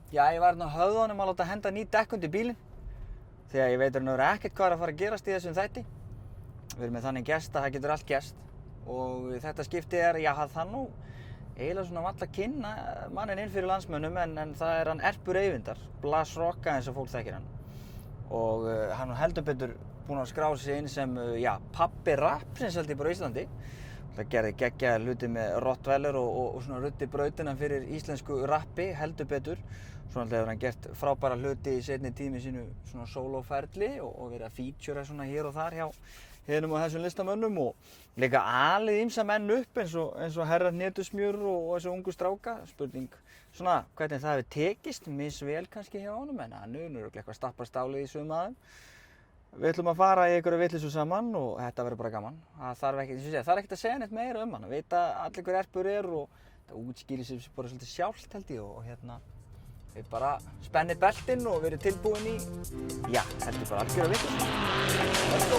Já, ég var hérna á Höfðunum að láta henda ný dekk undir bílinn. Þegar ég veit ekkert hvað að fara að gerast í þessum þætti. Við erum með þannig gest að það getur allt gerst. Og þetta skipti já, það nú eiginlega svona valla kynna manninn inn fyrir landsmönnum en það hann Erpur Eyvindar, Blas Rocka eins og fólk þekkir hann. Og hann heldur betur búinn að skrá sig inn sem, pabbi rappsins held ég bara á Íslandi. Það gerði geggjaðir hluti með Rottweiler og svona ruddi brautina fyrir íslensku rappi, heldur betur. Svona hefur hann gert frábæra hluti í seinni tími sínu svona sólóferli og verið að featura svona hér og þar hjá hinum og þessum listamönnum og líka alið ýmsa menn upp eins og herra Hnetusmjör og þessu ungu stráka. Spurning svona hvernig það hefur tekist, misvel kannski hjá honum en hann er örugglega eitthvað stappar stálið í sumum aðeim. Við ætlum að fara í einhverju vitleysu saman og þetta verður bara gaman. Það þarf ekkert að segja neitt meira hann, að vita allir hver Erpur og þetta útskýrir sig bara svolítið sjálft held ég og við bara spennið beltin og verið tilbúin í, heldur bara algjör að vitleysu. Let's go!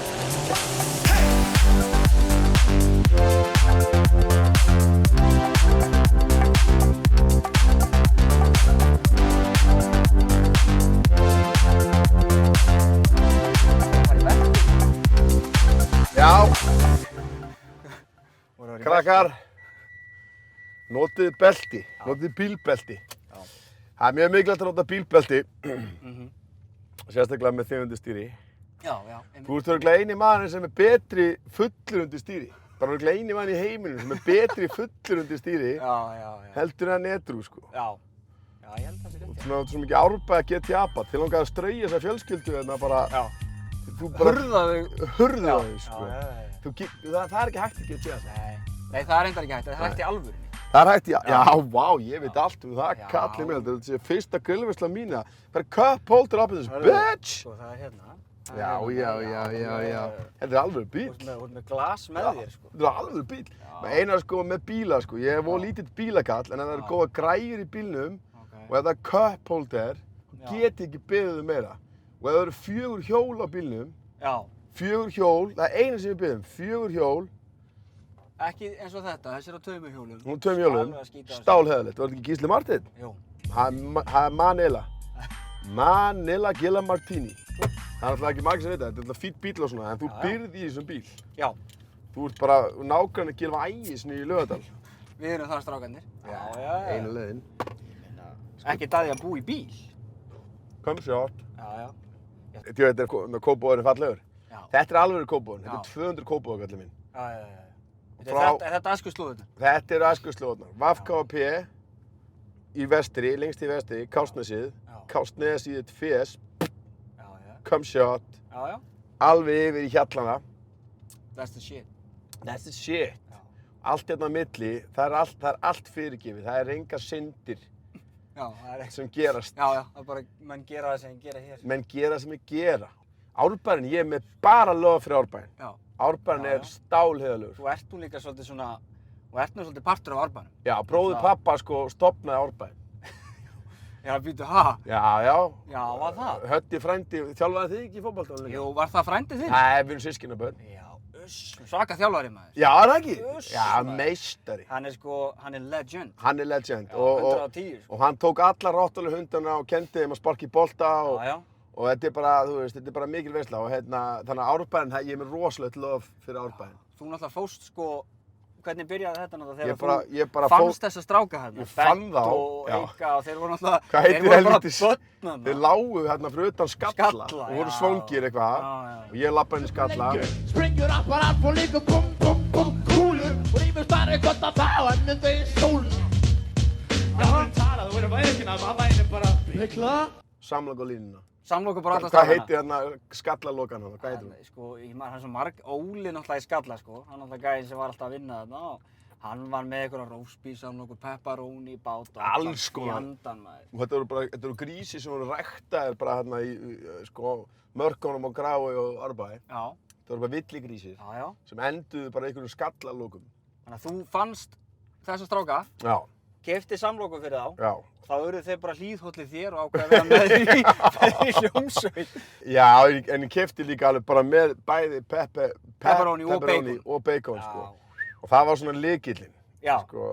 Já, krakkar, notið belti, notið bílbelti. Það mjög mikilvægt að nota bílbelti, sérstaklega með þig undir stýri. Já. Þú ert örugglega eini maðurinn sem betri fullur undir stýri. Bara örugglega eini maður í heiminum sem betri fullur undir stýri. Heldur en edrú, sko. Já, ég held það sé rétt. Þú ert svo mikið árbæða GTA-bat, þið langaði að strauja þessa fjölskyldu hérna bara. Hurða þau, sko. Það er ekki hægt í GTA. Nei, það er reyndar ekki hægt, það er hægt í alvörunni. Það er hægt í, vá, ég veit allt það, kallið mér. Þetta er fyrsta grillveisla mína. Það er cup holder up in this bitch! Og það er hérna. Já. Þetta er alvöru bíl. Þú ert með glas með þér, sko. Þetta er alvöru bíl. Einar sko með bíla, sko. Ég er voða lítill bílakall, en ef það eru góða græjur í bílnum og ef það er cup holder, get ég ekki beðið meira. Og ef það eru 4 hjól á bílnum, 4 hjól, það er eina sem ég beðið 4 hjól. Ekki eins og þetta, þessi er á 2 hjólum. Hún er 2 hjólum, stálheðalegt. Var þetta ekki Gísli Marteinn? Jú. Það er Manila. Manila Gila Martini. Það er alltaf ekki margir sem veit þetta, þetta er fínn bíl og svona, en þú byrð í þessum bíl. Já. Þú ert bara nágranni Gylfa Ægisni í Laugardal. Við erum það strákarnir. Já. Einu leiðin. Ekki það að búa í bíl. Come short. Já. Þetta er kópavogurinn fallegur. Þetta er alvöru kópavogurinn, þetta er 200 kópavogur kallinn minn. Já. Er þetta æskuslóðurnar? Þetta eru æskuslóðurnar. VFKP í vestri, lengst í vestri, Kársnesið, Kársnesið Fes, Come short, alveg yfir í Hjallana. That's the shit. That's the shit. Allt hérna á milli, það er allt fyrirgefið, það er engar syndir sem gerast. Já, það er bara, menn gera það sem ég gera hér. Menn gera það sem ég gera. Árbærinn, ég er með bara lög fyrir Árbærinn. Árbærinn er stálheðalegur. Þú ert nú líka svolítið svona, þú ert nú svolítið partur af Árbænum. Já, bróðir pappa sko stofnaði Árbærinn. Já, býtu, ha? Já. Já, var það? Höddi frændi, þjálfaði þig ekki í fótboltanum líka? Jú, var það frændið þinn? Nei, við erum systkinabörn. Já, svaka þjálfari maður. Já, er það ekki? Já, meistari. Hann er legend. Hann er legend. Já, 110. Og hann tók alla Rottweiler hundana og kendi þeim að sparka í bolta og þetta er bara, þú veist, þetta er bara mikil veisla og þannig að Árbærinn, ég er með rosalegt lof fyrir Árbærinn. Þú náttúrulega fóst sko, hvernig byrjaði þetta náttúrulega Ég þegar bara þú fannst þessa stráka hérna? Ég fann þá, og Eika og þeir voru náttúrulega, Hvað heitir helvítis? Þeir lágu hérna fyrir utan Skalla og voru svangir eitthvað og ég labbaði inn í Skalla. Springur apparat og líka bum, kúlur og rýmur starri gott að það og ennum þau í stólun. Það var talað, þú verður bara ekki að maður væri bara mikla. Samlokk á línuna. Samlokur bara alla Hvað heitir hérna Skallalokan hann? Hvað heitir hún? Sko, hann er svo Óli náttúrulega í Skalla sko, hann náttúrulega gæðin sem var alltaf að vinna þarna og hann var með einhverja rósbísamlokur, pepperoni, bát og alls konar. Fjandann maður. Og þetta eru grísi sem voru ræktaðir bara hérna í sko mörkunum á Grái og Árbæ. Já. Það voru bara villigrísir sem enduðu bara einhverjum Skallalokum. Þannig að þú fannst þessa stráka, keyptir samlokur fyrir þá. Já. Þá urðu þeir bara hlýðhollið þér og ákveða að vera með í hljómsveit. Já, en ég keypti líka alveg bara með bæði pepperoni og bacon sko. Og það var svona lykillinn. Já. Sko,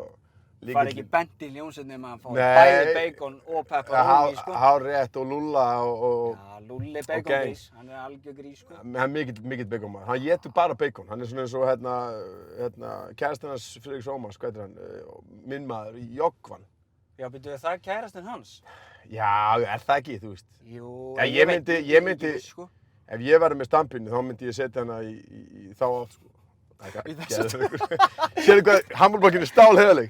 Fari ekki bent í ljónsett nema að fá Nei. bæði bacon og pepperoni, sko. Hárrétt og Lúlla og Já, Lúlli bacongrís, hann algjör grís, sko. hann er mikill baconmaður. Hann étur bara bacon. Hann er svona eins og kærastinn hans Friðriks Ómars, hvað heitir hann? Minn maður, Jógvan. Já, byrjuðu það kærastinn hans? Já, er það ekki, þú veist? Jú, Já, ég myndi, sko. ef ég væri með stampinu, þá myndi ég setja hana í þá átt, sko. Sérðu hvað, handbolbakinn er stálheiðarleg.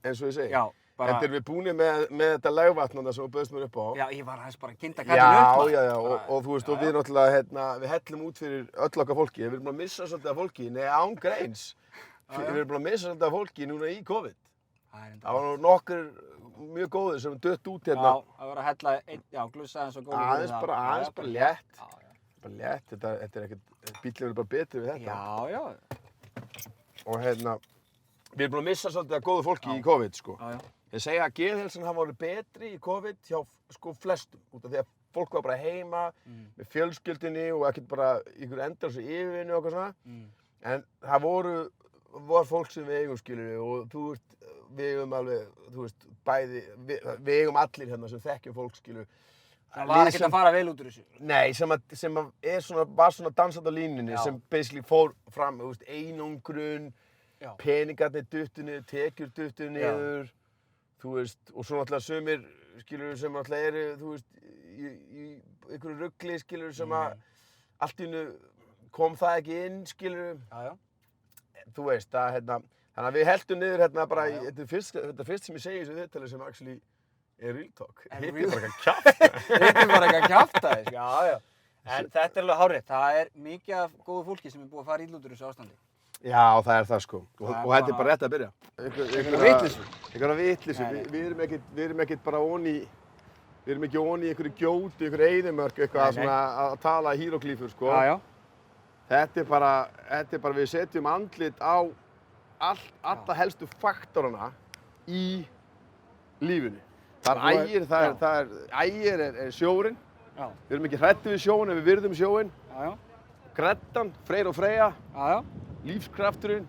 Eins og ég segi. Já, bara... En erum við búinir með þetta legvatnanda sem þú bauðst mér upp á. Já, ég var aðeins bara að kynna kallinu upp, maður. Já, og þú veist, og við náttúrulega, við hellum út fyrir öll okkar fólki. Við erum búin að missa svolítið af fólki, nei, án greins. Við erum búin að missa svolítið af fólki núna í COVID. Það var nú nokkur mjög góðir sem dött út hérna. Já, það var að hella, glussa aðeins og góður. Aðeins bara létt. Bara létt, þetta er ekkert, bíllinn verður bara betri við þetta. Já. Og við erum búin að missa svolítið af góðu fólki í COVID, sko. Já. Ég segja að geðheilsan hafa verið betri í COVID hjá sko flestum, út af því að fólk var bara heima með fjölskyldunni og ekkert bara ykkur endalausu yfirvinnu og eitthvað svona. En það var fólk sem við eigum, skilur og þú veist, við eigum alveg, þú veist, bæði, við eigum allir hérna sem þekkjum fólk, skilur. Það var ekkert að fara vel út úr þessu. Nei, sem var svona dansandi á línunni, sem basically fór fram, þú veist, einangrun, peningarnir duttu niður, tekjur duttu niður, þú veist, og svo náttúrulega sumir, skilur, sem náttúrulega eru, þú veist, í einhverju rugli, skilur, sem að allt í einu kom það ekki inn, skilur. Já. Þú veist, þannig að við heldum niður bara, þetta er fyrst sem ég segi þessu viðtali sem actually er real talk. Hitt er bara eitthvað kjafta. Hitt er bara eitthvað kjafta, já. En þetta er alveg hárrétt, það er mikið af góðu fólki sem er búið að fara illa út úr þessu ástandi. Já, það er það, sko. Og þetta er bara rétt að byrja. Einhverja vitleysu. Einhverja vitleysu. Við erum ekkert bara við erum ekki onni í einhverju gjóti, einhverju eyðimörk, eitthvað svona að tala híróglýfur, sko. Já. Þetta er bara, við setjum andlit á alla helstu faktorana í lífinu. Ægir er sjóurinn. Já. Við erum ekki hræddir við sjóinn en við virðum sjóinn. Já. Greddan, Freyr og Freyja. Já. Lífskrafturinn.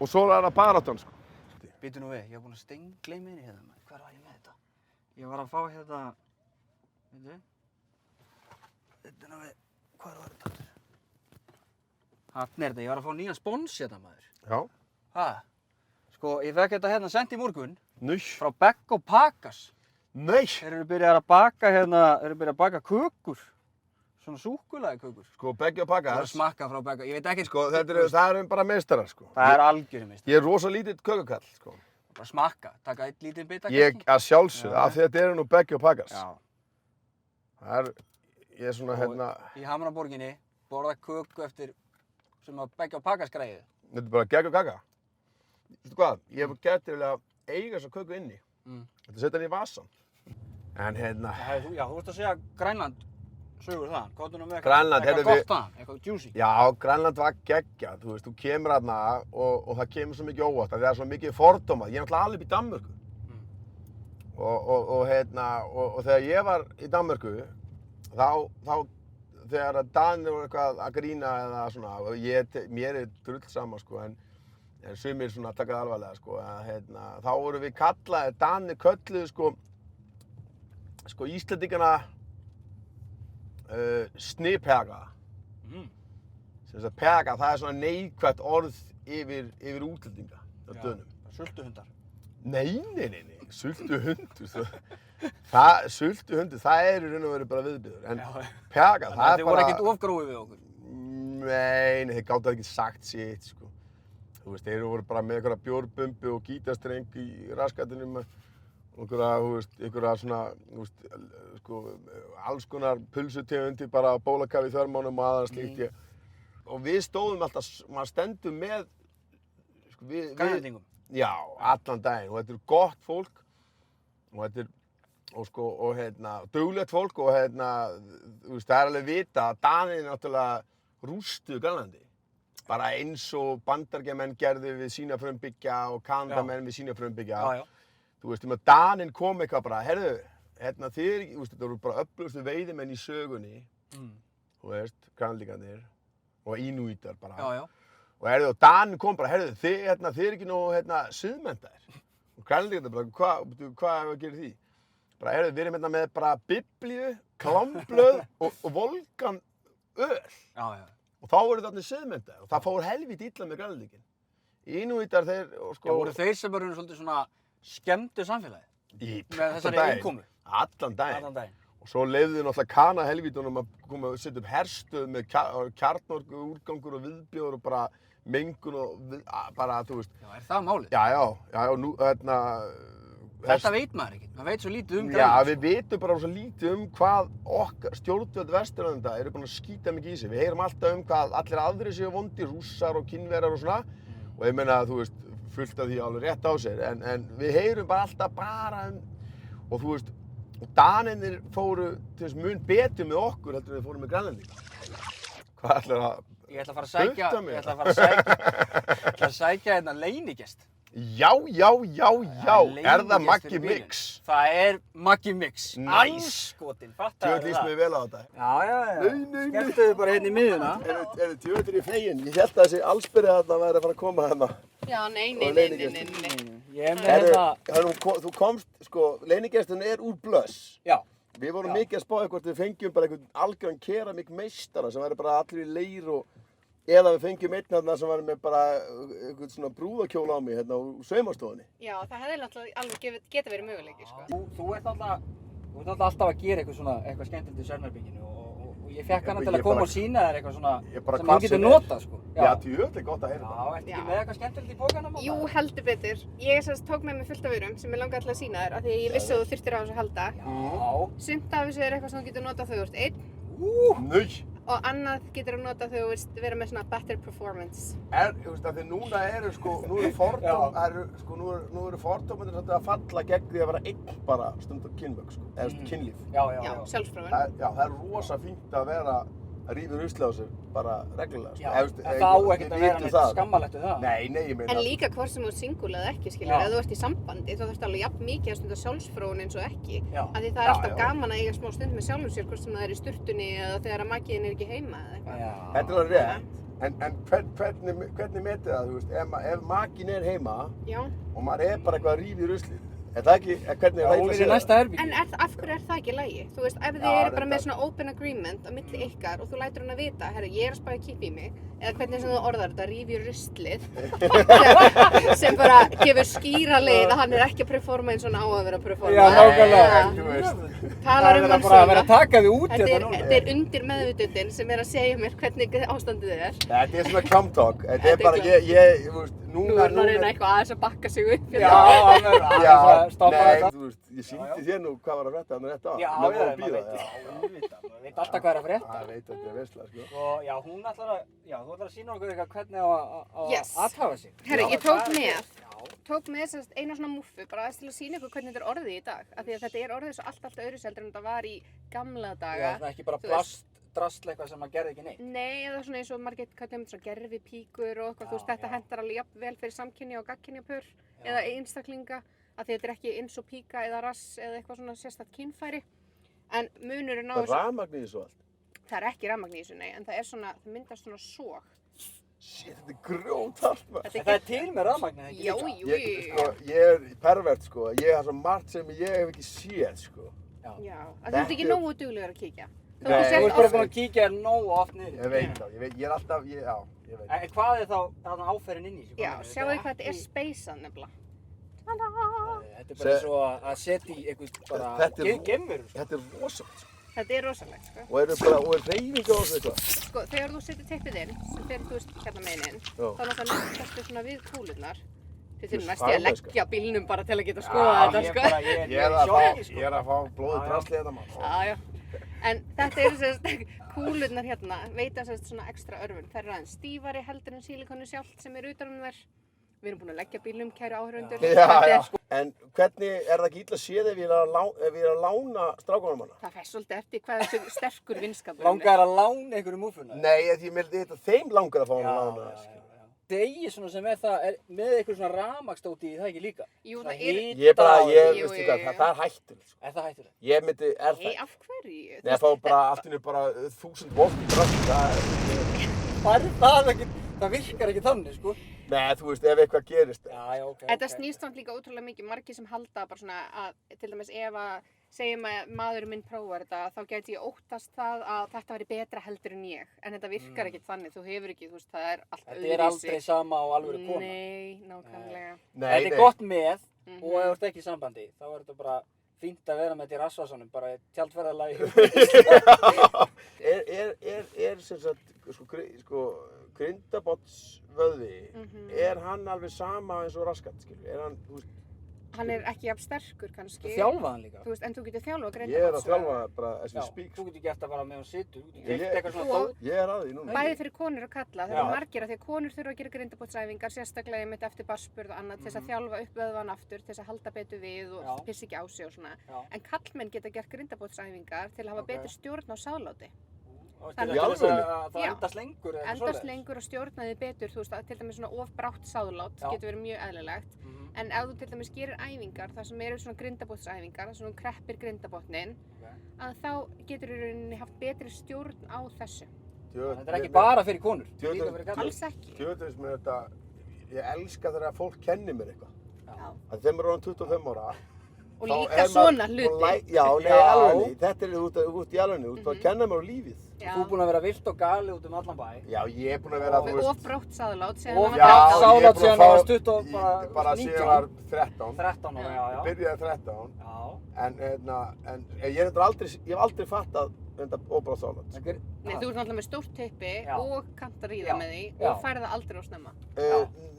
Og svo er það baráttan, sko. Býtu nú við, ég var búinn að steingleyma henni hérna. Hvar var ég með þetta? Ég var að fá hérna... Þetta nú við... Hvar var þetta? Þarna er þetta, ég var að fá nýjan spons hérna, maður. Já. Sko, ég fekk þetta hérna sent í morgun. Nuss. Frá Beggo Pakas. Nei. Þeir eru byrjað að baka kökur. Svona súkkulaði kökur. Sko, Beggo Pakas. Ég var að smakka frá Beggo, ég veit ekki... Sko, það eru bara meistarar, sko. Það er algjörði meistarar. Ég er rosa lítill kökukall, sko. Bara smakka, taka eitt lítinn bita kannski. Að sjálfsögðu, af því þetta eru nú Beggo Pakas. Já. Ég er svona hérna... Í Hamraborginni, borða köku eftir sem að Beggo Pakas græði. Þetta er bara gegg og gaga. Veistu hvað, ég hef gert til að eiga þessa köku inni. Þetta setja henni í vasan. En hérna... Já, þú veist að segja Grænland sögur það. Kóttu nú með eitthvað gott það, eitthvað juicy. Já, Grænland var geggjað. Þú veist, þú kemur þarna og það kemur svo mikið óvart. Það er svo mikið fordómað. Ég er náttúrulega alveg upp í Danmörku. Og þegar ég var í Danmörku, þá þegar Danir voru eitthvað að grína eða svona, mér er drull sama, sko, en sumir svona taka það alvarlega, sko, þá voru við kallaðir, Danir kölluðu, sko Íslendingana sniðperga. Sem sagt, perga, það er svona neikvætt orð yfir útlendinga á Dönum. Sultuhundar. Nei, sultuhundur. Sultuhundur, það er í raun og veru bara viðbjóður. En perga, það er bara... Þið voru ekkert ofgrófið við okkur? Nei, þeir gátu ekki sagt sitt, sko. Þú veist, þeir voru bara með einhverja bjórbumbu og gítarstreng í raskatunum. Einhverja svona, sko, alls konar pulsutegundir bara á bólakafi í þvermánum og aðra slíkt. Og við stóðum alltaf, maður stendur með, sko, Grænlendingum? Já, allan daginn. Og þetta er gott fólk og þetta er, duglegt fólk og þú veist, það er alveg vita að Danir náttúrulega rústuðu Grænlandi. Bara eins og Bandaríkjamenn gerðu við sína frumbyggja og Kanadamenn við sína frumbyggja. Þú veist, Daninn kom eitthvað bara, heyrðu, þetta voru bara öflugustu veiðimenn í sögunni, þú veist, Grænlendingarnir og Inúítar bara. og Daninn kom bara, þið er ekki nógu, siðmenntaðir. Og Grænlendingarnir bara, hvað gerir því? Bara, við erum með bara Biblíu, klámblöð og volgan öl. Já. Og þá voru þarna siðmenntaðir og það fór helvíti illa með Grænlendingin. Inúítar þeir, Já, voru þeir sem eru svolítið svona skemmtu samfélagi? Með þessari innkomu? Allan daginn. Og svo leyfðu náttúrulega Kana-helvítunum að koma að setja upp herstöð með kjarnorku, úrgangur og viðbjóður og bara mengun og bara, þú veist. Já, það málið? Já, nú, Þetta veit maður ekki, maður veit svo lítið Grænland. Já, við vitum bara svo lítið hvað okkar stjórnvöld Vesturlanda eru búin að skýta mikið í sig. Við heyrum alltaf hvað allir aðrir séu vondir, Rússar og Kínverjar og svona. Og ég meina, þú veist, fullt af því alveg rétt á sér, en við heyrum bara alltaf og þú veist, og Danirnir fóru til þess mun betur með okkur heldur en við fórum með Grænlendinga. Hvað ætlar að Ég ætla að fara að sækja leinigest. Já, er það Maggi Mix? Það er Maggi Mix. Nice. Andskotinn, fattar Tjóðið líst mér vel á þetta. Já. Nei. Skelltuðu bara hérna í miðjuna. Er þið tjóðið í fegin? Ég held að þessi allsbyrði þarna væri að fara að koma hérna. Já, nei. Ég er með Þú komst, leinigestin er úr Blöss. Já. Við vorum mikið að spáði hvort við fengjum bara einhvern algjöran keramík meistara sem væri bara allir í leir eða við fengjum einn hérna sem var með bara einhvern svona brúðakjóla á mig hérna úr saumastofunni. Já, það hefði náttúrulega alveg geta verið möguleiki, sko. Þú ert alltaf að gera eitthvað skemmtilegt í Svernherberginu og ég fekk hana til að koma og sýna þér eitthvað svona sem þú getur notað, sko. Já, tjóðlega gott að heyra þetta. Já, ertu ekki með eitthvað skemmtilegt í bókanum? Jú, heldur betur. Ég tók með mig fullt af vörum sem ég langaði til að sýna þér af því að ég vissi að þú þurftir á þessu að halda. Já. Sumt af þessu er eitthvað sem þú getur notað þegar þú ert einn. Nei. Og annað getur þú notað þegar þú vilt vera með svona better performance. Þú veist að því núna eru fordómarnir svolítið að falla gegn því að vera einn bara stundum kynmök, eða kynlíf. Já, sjálfsfróun. Já, það er rosa fínt að vera að rífa rusli á sig bara reglulega. Já, en það á ekkert að vera neitt skammarlegt við það. Nei, ég meina. En líka hvort sem þú ert single eða ekki, ef þú ert í sambandi, þá þarftu alveg jafn mikið að stunda sjálfsfróun eins og ekki. Af því það er alltaf gaman að eiga smá stund með sjálfum sér, hvort sem það er í sturtunni eða þegar að makiðin er ekki heima eða eitthvað. Þetta er alveg rétt. En hvernig metið það, þú veist, ef makin er heima og maður er bara eitthvað að rífa í ruslið, er það ekki, hvernig er það í næsta herbergi? En af hverju er það ekki í lagi? Þú veist, ef þið eru bara með svona open agreement á milli ykkar og þú lætur hann að vita, herru, ég er að spara að kippa í mig, eða hvernig sem þú orðar þetta, rífa í ruslið, sem bara gefur skýra leið að hann er ekki að performa eins og hann á að vera að performa. Já, nákvæmlega. Talar hann svona. Það er bara að taka þig út þetta núna. Þetta er undir meðvitundin sem er að segja mér hvernig ástandið er. Þetta er svona come talk. Þetta er bara, þú veist, núna er hann eitthvað aðeins að bakka sig upp. Nei, þú veist, ég sýndi þér nú hvað var að frétta hann rétt á. Já, maður veit alltaf hvað er að frétta. Það veit að þetta er veisla, sko. Og já, þú ætlar að sýna okkur eitthvað hvernig á að aðhafa sig. Herru, ég tók með eina svona múffu bara aðeins til að sýna ykkur hvernig þetta er orðið í dag. Af því að þetta er orðið svo allt öðru seldur en þetta var í gamla daga. Já, það er ekki bara plastdrasl eitthvað sem maður gerði ekki neitt. Nei, eða svona eins og margir kallum svona gervipíkur og eitthvað, þú veist, þetta hentar alveg jafn vel fyrir samkynja og gagnkynjapör eða einstaklinga. Af því þetta er ekki eins og píka eða rass eða eitthvað svona sérstakt kynfæri. En munurinn á þessu... Það er rafmagn í þessu allt? Það er ekki rafmagn í þessu, nei, en það er svona, það myndast svona sog. Shit, þetta er grjóthart, maður. Það er til með rafmagn, eða ekki? Jú. Ég er pervert, sko. Ég har svo margt sem ég hef ekki séð, sko. Já, þú ert ekki nógu duglegur að kíkja. Nei, þú ert bara búin að kíkja nógu oft niður. Ég veit það, ég er alltaf, ég veit. En hvað er þá áferðin inn í þessu? Já, sjáu hvað þetta er speysað nefnilega. Þetta er bara svo að setja í eitthvað bara geimur. Þetta er rosalegt, sko. Þetta er rosalegt, sko. Og er hreyfinga á þessu eitthvað? Sko, þegar þú setur teppið inn, sem fer þú veist hérna meginn inn, þá náttúrulega nefnstu svona við kúlurnar. Þið þurfum næst að leggja bílnum bara til að geta skoða þetta, sko. Ég er að fá blóðið drasli þetta, maður. Já. En þetta eru sérst, kúlurnar hérna veita sérst svona ekstra örvun. Þær eru aðeins stífari heldur en sílikonu sjálft sem er utan þær. Við erum búin að leggja bílnum, kæru áhorfendur. Já. En hvernig er það ekki illa séð ef ég er að lána strákunum hana? Það fer svolítið eftir hvað þessu sterkur vinskapur er. Langar að lána einhverju múffuna? Nei, þeim langar að fá hana að lána. Það eigi svona sem er með eitthvað svona rafmagnsdóti í það ekki líka? Jú, það er... Veistu hvað, það er hættulegt. Er það hættulegt? Ég myndi, Nei, af hverju? Nei, að fá bara allt í einu bara 1000 volt í drasl, það virkar ekki þannig, sko. Nei, þú veist, ef eitthvað gerist. Já, ok. Þetta snýst samt líka ótrúlega mikið, margir sem halda bara svona að, til dæmis ef að segjum að maðurinn minn prófar þetta, þá gæti ég óttast það að þetta væri betra heldur en ég. En þetta virkar ekki þannig, þú hefur ekki, þú veist, það er allt öðruvísi. Þetta er aldrei sama á alvöru kona. Nei, nákvæmlega. Þetta er gott með og ef þú ert ekki í sambandi, þá er þetta bara fínt að vera með þetta í rassvasanum, bara í tjaldferðalagi. Sem sagt, grindabotnsvöðvi, hann alveg sama eins og raskat, skilur? Hann, þú veist... Hann er ekki jafn sterkur kannski. Þjálfa hann líka. Þú veist, en þú getur þjálfað grindabotns. Ég er að þjálfa bara as we speak. Þú getur gert það bara með hún situr, þú getur gert eitthvað svona dót. Ég er að því núna. Bæði fyrir konur og kalla, það eru margir að því að konur þurfa að gera grindabotnsæfingar, sérstaklega einmitt eftir barnsburð og annað, til þess að þjálfa upp vöðvan aftur, til þess að halda betur við og pissa ekki á sig og svona. En kallmenn geta gert grindabotnsæfingar til að hafa betur stjórn á sáðláti. Þannig að það endast lengur eða eitthvað endast lengur og stjórna því betur, þú veist, til dæmis svona of brátt sáðlát getur verið mjög eðlilegt. En ef þú til dæmis gerir æfingar, þar sem eru svona grindabotnsæfingar, þar sem þú kreppir grindabotnin, að þá getur þú í rauninni haft betri stjórn á þessu. Þetta er ekki bara fyrir konur, líka fyrir kallar. Alls ekki. Tjóðveist með þetta, ég elska þegar fólk kennir mér eitthvað. Þegar þeim eru orðin 25 ára. Og líka svona hluti. Já, nei, alveg, þetta er út í alveg, þú ert að kenna mér á lífið. Þú er búinn að vera vilt og gali út allan bæ. Já, ég er búinn að vera, þú veist... Og brátt sáðlát, síðan það var sáðlát síðan það var stutt og bara síðan var 13. 13 ára, já. Byrjaði 13. Já. En ég hef aldrei fattað þetta óbrátt sáðlát. Nei, þú ert náttúrulega með stórt typpi og kannt að ríða með því og færði það aldrei á snemma.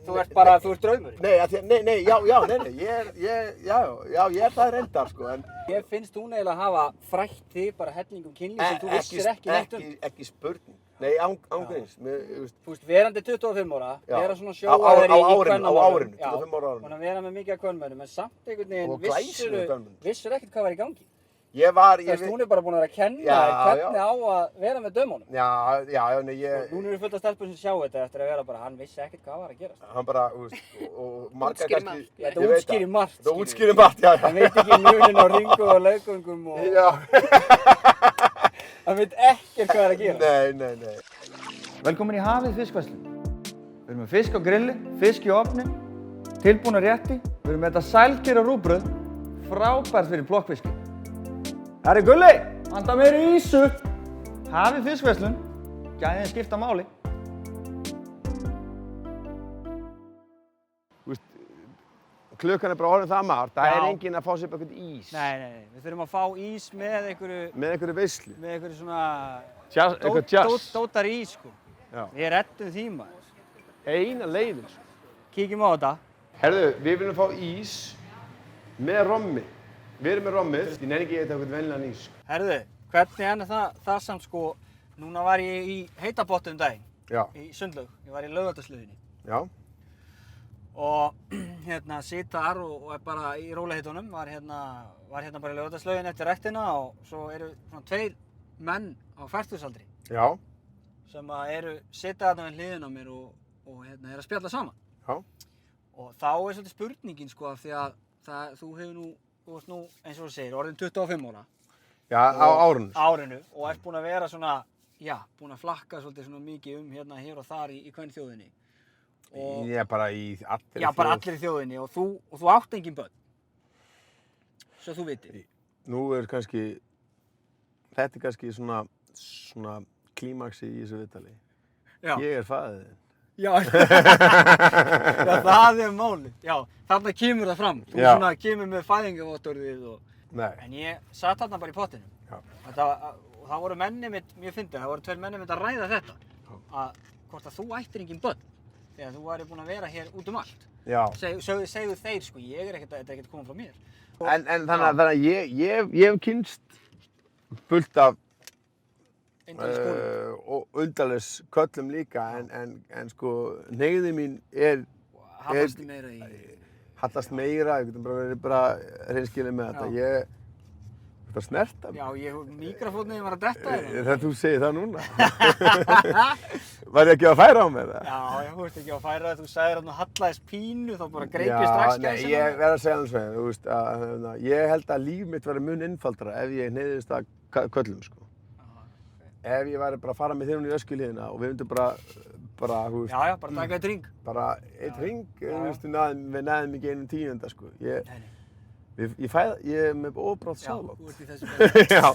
Þú ert draumur. Nei, ég er það reyndar, sko, en... Ég finnst þú eiginlega að hafa frætt þig bara hellingum kynlíf sem þú vissir ekki neitt um. Ekki spurning. Nei, ángríns. Þú veist, verandi 25 ára, vera svona sjóaðir í kvennamálum. Á árinu, 25 ára árinu. Þannig að vera með mikið af kvennmönnum, en samt einhvern veginn vissir ekkert hvað var í gangi. Þú veist, hún bara búin að vera að kenna hvernig á að vera með dömunum. Nei, Núna eru fullt af stelpur sem sjá þetta eftir að vera bara, hann vissi ekkert hvað var að gerast. Hann bara, þú veist, og margar kannski... Þetta útskýrir margt, skilur. Það útskýrir margt, já. Hann veit ekki munin á ringu og laugöngum og... Já. Hann veit ekkert hvað er að gera. Nei. Velkomin í Hafið fiskverslun. Við erum með fisk á grilli, fisk í ofni, tilbúna rétti. Við erum með þetta sælgera rúgbrauð, frábært fyrir plokkfiski. Herri Gulli, handa mér ísu. Hafið fiskverslun, gæðin skipta máli. Þú veist, klukkan er bara orðin það margt, það er enginn að fá sér bara eitthvað ís. Nei, við þurfum að fá ís með einhverju... Með einhverju veislu. Með einhverju svona... Eitthvað jazz. Dótar ís, sko. Já. Við rettum því, maður. Eina leiðin, sko. Kíkjum á þetta. Herðu, við viljum fá ís með rommi. Við erum með rommið, ég nenni ekki eitthvað vennilegan ís. Herðu, hvernig enn er það samt sko, núna var ég í heitabottu daginn. Já. Í Sundlaug, ég var í Laugardalslauginni. Já. Og sit þar og er bara í róliheitunum, var bara í Laugardalslauginni eftir ræktina og svo eru svona 2 menn á fertugsaldri. Já. Sem sita þarna við hliðina á mér og er að spjalla saman. Já. Og þá er svolítið spurningin sko, af því að þú hefur nú, þú veist nú, eins og þú segir, orðin 25 ára. Já, á árinu. Árinu, og ert búinn að vera svona, búinn að flakka svolítið svona mikið hér og þar í kvenþjóðinni. Ég er bara í allri þjóðinni. Já, bara allri þjóðinni og þú átt engin börn. Svo þú vitir. Nú þetta er kannski svona klímaxi í þessu viðtali. Já. Ég er faðir þinn. Já, það er málið. Já, þarna kemur það fram. Þú svona kemur með fæðingarvottorðið og... Nei. En ég satt þarna bara í pottinum. Já. Og það voru menni mitt, mjög fyndið, það voru 2 menni mitt að ræða þetta. Að hvort að þú ættir engin börn. Þegar þú væri búinn að vera hér út allt. Já. Segðu þeir sko, þetta er ekkert komið frá mér. En þannig að ég hef kynst fullt af og undarlegs köllum líka, en sko hneigðin mín hallast meira hallast meira, ég getum bara verið hreinskilinn með þetta. Þetta snerta mig. Já, mikrofónið var að detta þér. Þegar þú segir það núna. Var ég ekki að færa á mér það? Já, þú veist ekki að færa það, þú sagðir að þú hallaðist pínu, þá bara greip ég strax gæsina. Já, nei, ég verð að segja alveg svo, þú veist, ég held að líf mitt verði mun einfaldara ef ég hneiðist að köllum, sko. ef ég væri bara að fara með þér í öskjuliðina og við myndum bara, þú veist. Já, bara taka eitt hring. Bara eitt hring, þú veist, við næðum ekki 1/10, sko. Ég er með óbrátt sjálflátt. Já, þú ert í þessu. Já,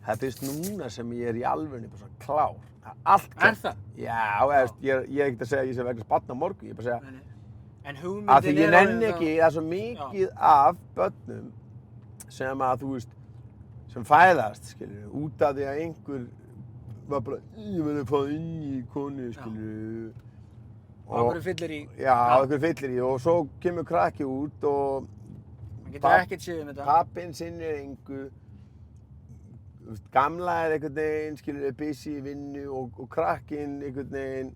það fyrst núna sem ég í alvörunni bara svona klár. Allt klár. Er það? Já, ég er ekkert að segja að ég sé vegna barn á morgun, ég er bara að segja. En hugmyndin að því ég nenni ekki, það er svo mikið af börnum sem að, þú veist, sem fæðast, skilur, út af því að einhver var bara, ég verði að fá inn í konu, skilur. Og einhverju fyllir í. Já, einhverju fyllir í og svo kemur krakki út og hann getur ekkert séð þetta. Pappinn sinnir engu, gamla einhvern veginn, skilur, busy í vinnu og krakkinn einhvern veginn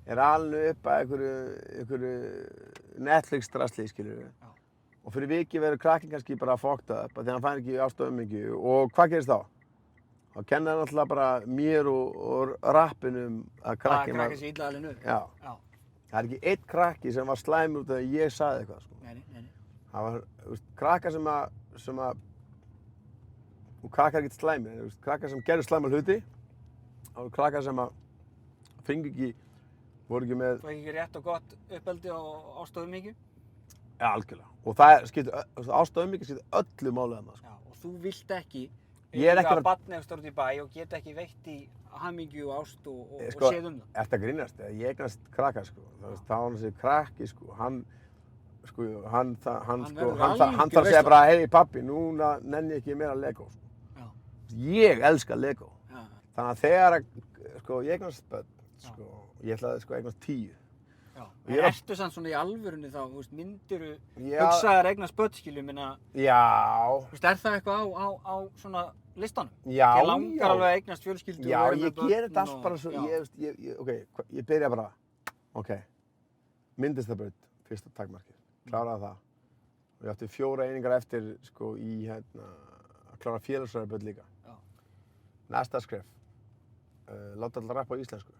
alveg upp að einhverju Netflix-drasli, skilur. Og fyrir vikið verður krakkinn kannski bara fucked up því hann fær ekki ást og umhyggju og hvað gerist þá? Þá kenna hann náttúrulega bara mér og rappinum að krakkinn var... Að krakkinn sé illa alveg nöður. Já. Það er ekki einn krakki sem var slæmur út af að ég sagði eitthvað, sko. Nei. Það var, þú veist, krakkar sem að... Og krakkar er ekkert slæmir, þú veist, krakkar sem gerðu slæma hluti. Það voru krakkar sem að fengu ekki, voru ekki með... Þú fengi ekki rétt og gott uppeldi og ást og umhyggju? Já, algjörlega. Og það skiptir, ást og umhyggja skiptir öllu máli þarna, sko. Já, og þú vilt ekki eiga barn einhvers staðar út í bæ og geta ekki veitt í hamingju og ást og sko, séð um það. Ertu að grínast? Ég eignast krakka, sko. Það var hann þessi krakki, sko. Hann þarf að segja bara, hei pabbi, núna nenni ég ekki meira Lego, sko. Já. Ég elska Lego. Já. Þannig að þegar, sko, ég eignast börn, sko, ég ætlaði, sko, eignast 10. Já. En ertu samt svona í alvörunni þá, þú veist, myndirðu hugsaðar eignast börn, skilju, minna... Já. Þú veist, er það eitthvað á svona listanum? Já. Ég langar alveg að eignast fjölskyldu. Já, ég ger þetta allt bara svo, ég byrja bara, myndlistarbraut, fyrsta takmarkið, kláraði það. Og ég átti 4 einingar eftir, sko, í, að klára félagsfræðibraut líka. Já. Næsta skref, láta alltaf rappa á íslensku.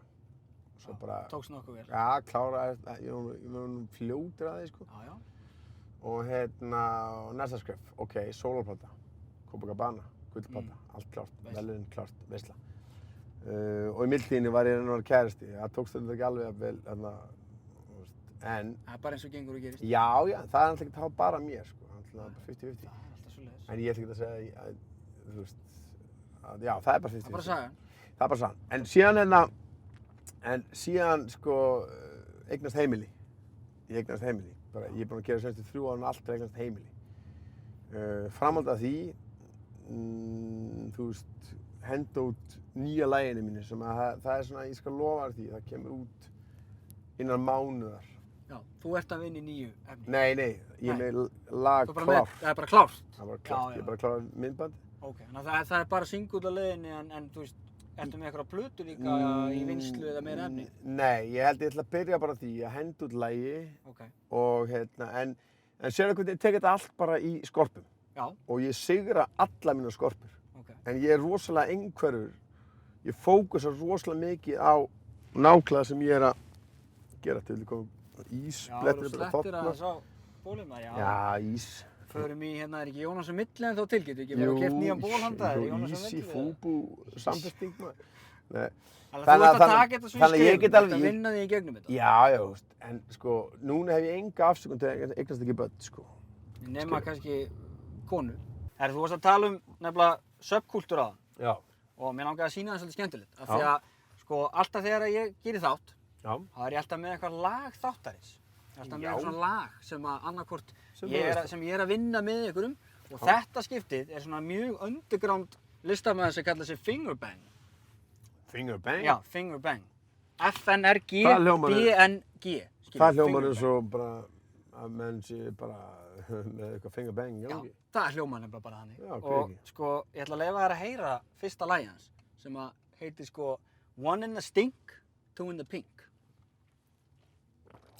Svo bara... Tókst nokkuð vel. Já, kláraði, ég var nú fljótur að því, sko. Já. Og næsta skref, sólóplata, Copacabana, gullplata, allt klárt, velurinn klárt, veisla. Og í mildtíðinni var ég að vera kærasti, það tókst þetta ekki alveg vel, en... Það er bara eins og gengur og gerist. Já, það er alltaf ekki að hafa bara mér, sko, það er bara 50-50. Það er alltaf svoleiðis. En ég ætla ekki að segja að, þú veist, já, það er bara 50-50. Það er bara sagan. Það er bara sagan. En síðan, sko, eignast heimili. Ég eignast heimili. Bara, ég er búinn að gera 63 ára og alltaf eignast heimili. Framhald af því, þú veist, henda út nýja laginu mínu sem að það er svona, ég skal lofa þér því, það kemur út innan mánuðar. Já, þú ert að vinna í nýju efni. Nei, ég er með lag klárt. Það er bara klárt? Það er bara klárt, ég er bara að klára myndband. Ok, þannig að það er bara singull á leiðinni en þú veist, ertu með eitthvað plötu líka í vinnslu eða meira efni? Nei, ég held ég ætla að byrja bara því að henda út lagi og en sérðu hvernig ég tek þetta allt bara í skorpum. Já. Og ég sigra alla mína skorpur. En ég er rosalega einhverfur, ég fókusa rosalega mikið á nákvæmlega sem ég er að gera til ís, blettir bara þorna. Já, þú slettir aðeins á bólum það, já. Já, ís. Förum í, hérna er ekki Jónas á milli en þá til, getur ekki verið að keypt nýjan ból handa þér, Jónas á milli? Jú, Ísi, Fúbú, samfesting maður. Þannig að þú ert að taka þetta svo í skrifum, þú ert að vinna þig í gegnum þetta? Já, en sko, núna hef ég enga afsökun til að eignast ekki börn, sko. Nema kannski konu. Þú varst að tala nefnilega subkultúr á það. Já. Og mér langaði að sýna það svolítið skemmtilegt. Af því að, sko, alltaf þegar ég geri þátt, þá er ég alltaf með eitthvað lag þáttarins. Alltaf með eitthvað svona lag sem að annarkvort sem ég er að vinna með ykkurum og þetta skiptið er svona mjög underground listamaður sem kallar sig Fingerbang. Fingerbang? Já, Fingerbang. F-N-R-G-B-N-G. Það hljómar eins og bara að menn sé bara með eitthvað Fingerbang í gangi. Já, það hljómar nefnilega bara þannig. Já, og sko, ég ætla að leyfa þér að heyra fyrsta lagi hans sem að heitir sko One in the Stink, Two in the Pink.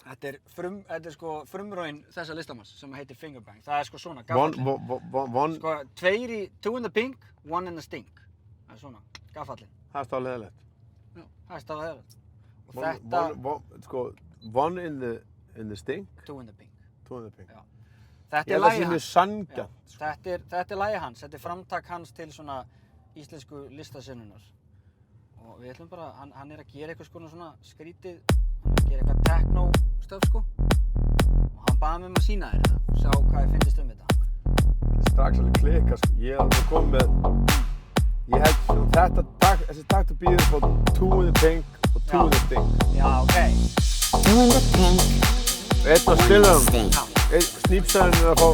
Þetta er sko frumraun þessa listamanns sem heitir Fingerbang. Það er sko svona, gaffallinn. Sko, 2 in the pink, 1 in the stink. Það er svona, gaffallinn. Það er stáð leðilegt. Já, það er stáð leðilegt. Og þetta... Sko, 1 in the stink. 2 in the pink. 2 in the pink. Já. Þetta er lagið hans. Mjög sanngjarnt. Sko. Þetta er lagið hans. Þetta er framtak hans til svona íslensku listasennunar. og við ætlum bara, hann að gera eitthvað svona skrítið, hann að gera eitthvað techno stöf sko og hann baði mig að sýna þér þetta og sjá hvað ég finnst þetta. Þetta er strax alveg klika sko, ég hef alveg komið með, ég held þessi taktur býður på 2 in the pink og 2 in the stink. Já, ok. 2 in the pink. Einn á stillanum, snýpsæðin að fá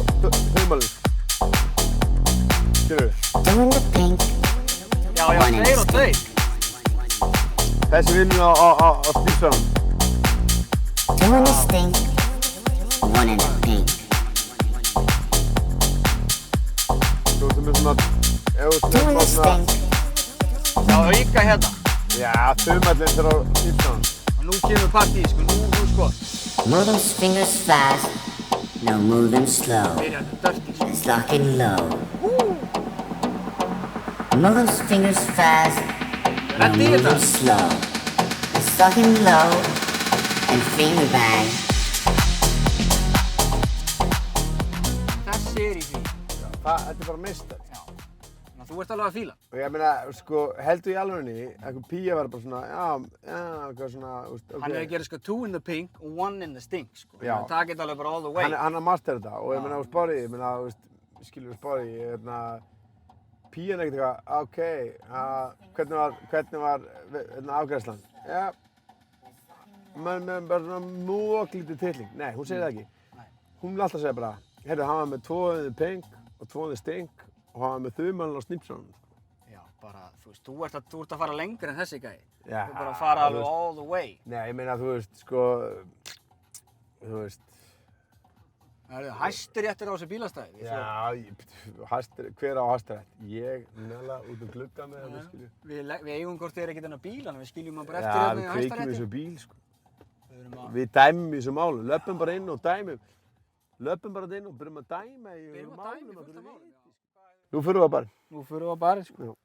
þaumalinn. Skilur við? 2 in the pink. Já, 2 og 2. Þessi vinnur á snýpsæðinum. 2 in the stink. 1 in the pink. Þú veist með svona, 2 in the stink. Já, auka hérna. Já, þaumallinn fyrir á snýpsæðinum. Og nú kemur partí, sko, nú sko. Move those fingers fast. No, move them slow. Byrja þetta dirty, sko. It's locking low. Move those fingers fast. No, move them slow. It's locking low. And finger bang. Þessi í því. Þetta er bara meistari. Já. Þannig að þú ert alveg að fíla. Og ég meina, sko, heldur í alvegni, einhver pía verður bara svona, eitthvað svona, ok. Hann er að gera sko 2 in the pink og 1 in the stink, sko. Já. Það geta alveg bara all the way. Hann að master þetta og ég meina, þú spári, ég meina, skilur við spári, pían ekkert eitthvað, ok, hvernig var afgreiðslan? Já, með bara svona móklítið titling. Nei, hún segir það ekki. Hún vil alltaf segja bara, heyrðu, hann var með 2 in the pink og 2 in the stink og hann var með þaumalinn á snýpsæðinum. Já, bara, þú veist, þú ert að fara lengra en þessi gæi. Já, þú ert bara að fara alveg all the way. Nei, ég meina, þú veist, sko, þú veist. Hæstiréttur á þessu bílastæði. Já, hver á hæstirétt? Ég nefnilega út um glugga með þetta, skilju. Við eigum hvort þið ekki þennan bíl, þannig við skiljum hann bara eftir Já, hérna við í kveikjum í hæstarétti. þessu bíl, sko. Við dæmum í þessu málum, löpum bara inn og dæmum. Löpum bara inn og byrjum að dæma í málum. Nú förum við á barinn. Nú förum við á barinn, sko.